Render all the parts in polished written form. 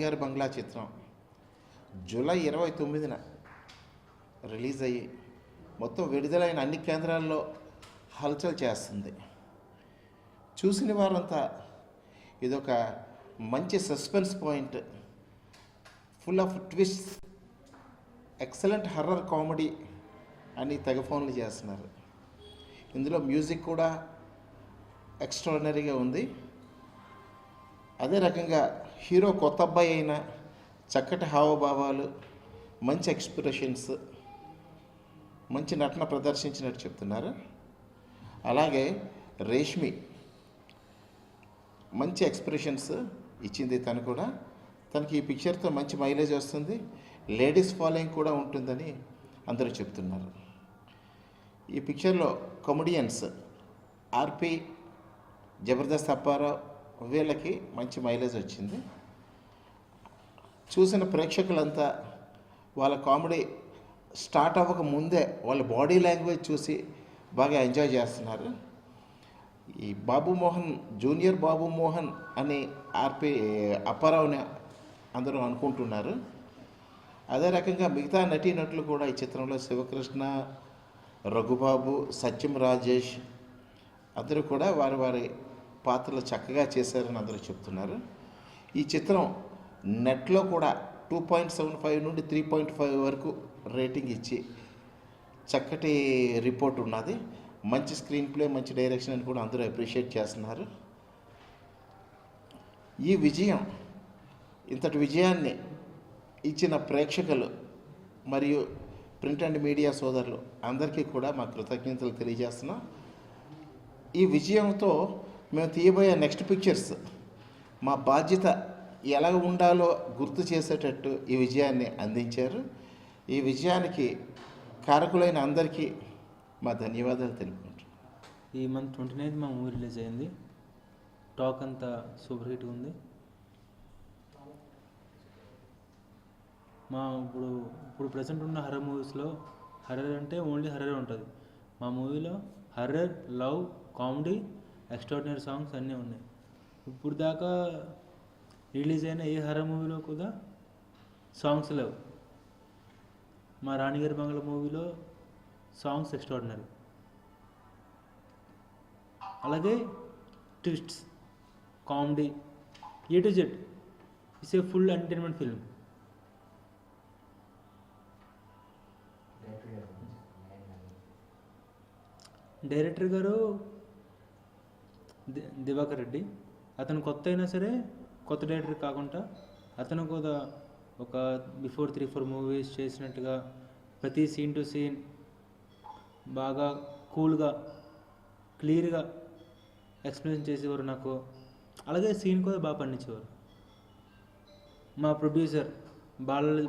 రాణిగారి బంగ్లా చిత్రం July 29న release అయ్యి మొత్తం విడుదలైన అన్ని కేంద్రాల్లో హల్చల్ చేస్తుంది. చూసిన వారంతా ఇదొక మంచి suspense point, full of twist, excellent horror comedy అని తెగ ఫోన్లు చేస్తున్నారు. ఇందులో మ్యూజిక్ కూడా ఎక్స్ట్రాడినరీగా ఉంది. అదే రకంగా హీరో కొత్త అబ్బాయి అయిన చక్కటి హావభావాలు, మంచి ఎక్స్ప్రెషన్స్, మంచి నటన ప్రదర్శించినట్టు చెప్తున్నారు. అలాగే రేష్మి మంచి ఎక్స్ప్రెషన్స్ ఇచ్చింది. తను కూడా తనకి ఈ పిక్చర్తో మంచి మైలేజ్ వస్తుంది, లేడీస్ ఫాలోయింగ్ కూడా ఉంటుందని అందరూ చెప్తున్నారు. ఈ పిక్చర్లో కమెడియన్స్ ఆర్పి, జబర్దస్త్ అప్పారావు వీళ్ళకి మంచి మైలేజ్ వచ్చింది. చూసిన ప్రేక్షకులంతా వాళ్ళ కామెడీ స్టార్ట్ అవ్వక ముందే వాళ్ళ బాడీ లాంగ్వేజ్ చూసి బాగా ఎంజాయ్ చేస్తున్నారు. ఈ బాబు మోహన్, జూనియర్ బాబు మోహన్ అని ఆర్పి అప్పారావుని అందరూ అనుకుంటున్నారు. అదే రకంగా మిగతా నటీనటులు కూడా ఈ చిత్రంలో శివకృష్ణ, రఘుబాబు, సత్యం రాజేష్ అందరూ కూడా వారి వారి పాత్రలు చక్కగా చేశారని అందరూ చెప్తున్నారు. ఈ చిత్రం నెట్లో కూడా 2.75 నుండి 3.5 వరకు రేటింగ్ ఇచ్చి చక్కటి రిపోర్ట్ ఉన్నది. మంచి స్క్రీన్ ప్లే, మంచి డైరెక్షన్ అని కూడా అందరూ అప్రిషియేట్ చేస్తున్నారు. ఈ విజయం, ఇంతటి విజయాన్ని ఇచ్చిన ప్రేక్షకులు మరియు ప్రింట్ అండ్ మీడియా సోదరులు అందరికీ కూడా మా కృతజ్ఞతలు తెలియజేస్తున్నాం. ఈ విజయంతో మేము తీయబోయే నెక్స్ట్ పిక్చర్స్ మా బాధ్యత ఎలా ఉండాలో గుర్తు చేసేటట్టు ఈ విజయాన్ని అందించారు. ఈ విజయానికి కారకులైన అందరికీ మా ధన్యవాదాలు తెలుపుకుంటున్నాం. ఈ మంత్ 29th మా మూవీ రిలీజ్ అయింది. టాక్ అంతా సూపర్ హిట్ ఉంది. మా ఇప్పుడు ప్రజెంట్ ఉన్న హర్రర్ మూవీస్లో హర్రర్ అంటే ఓన్లీ హర్రర్ ఉంటుంది. మా మూవీలో horror, love, comedy, extraordinary songs అన్నీ ఉన్నాయి. ఇప్పుడు దాకా రిలీజ్ అయిన ఏ హర్రర్ మూవీలో కూడా సాంగ్స్ లేవు. మా రాణిగారి బంగ్లా మూవీలో సాంగ్స్ ఎక్స్ట్రాడినరీ. అలాగే twists, comedy, A to Z. It's a full entertainment film. Director గారు దివాకర్ రెడ్డి. అతను కొత్త అయినా సరే, కొత్త డైరెక్టర్ కాకుండా అతను కూడా ఒక బిఫోర్ 3-4 మూవీస్ చేసినట్టుగా ప్రతి సీన్ టు సీన్ బాగా కూల్గా, క్లియర్గా ఎక్స్ప్లెయిన్ చేసేవారు నాకు. అలాగే సీన్ కూడా బాగా పండించేవారు. మా ప్రొడ్యూసర్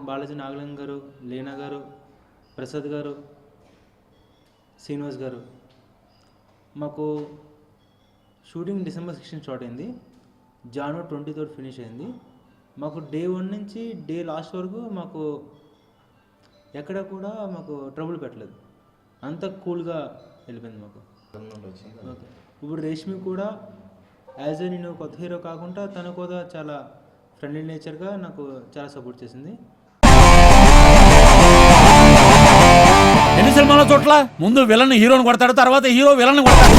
బాలాజీ నాగలింగ గారు, లీనా గారు, ప్రసాద్ గారు, శ్రీనివాస్ గారు. మాకు షూటింగ్ December 16 స్టార్ట్ అయింది, January 23 ఫినిష్ అయింది. మాకు డే 1 నుంచి డే లాస్ట్ వరకు మాకు ఎక్కడ కూడా మాకు ట్రబుల్ పెట్టలేదు. అంత కూల్గా వెళ్ళిపోయింది మాకు. ఓకే, ఇప్పుడు రేష్మి కూడా యాజ్ ఏ నేను కొత్త హీరో కాకుండా తను కూడా చాలా ఫ్రెండ్లీ నేచర్గా నాకు చాలా సపోర్ట్ చేసింది. ఎన్ని సినిమాల చోట్ల ముందు విలన్ హీరోని కొడతాడు, తర్వాత హీరో విలన్ కొడతాడు.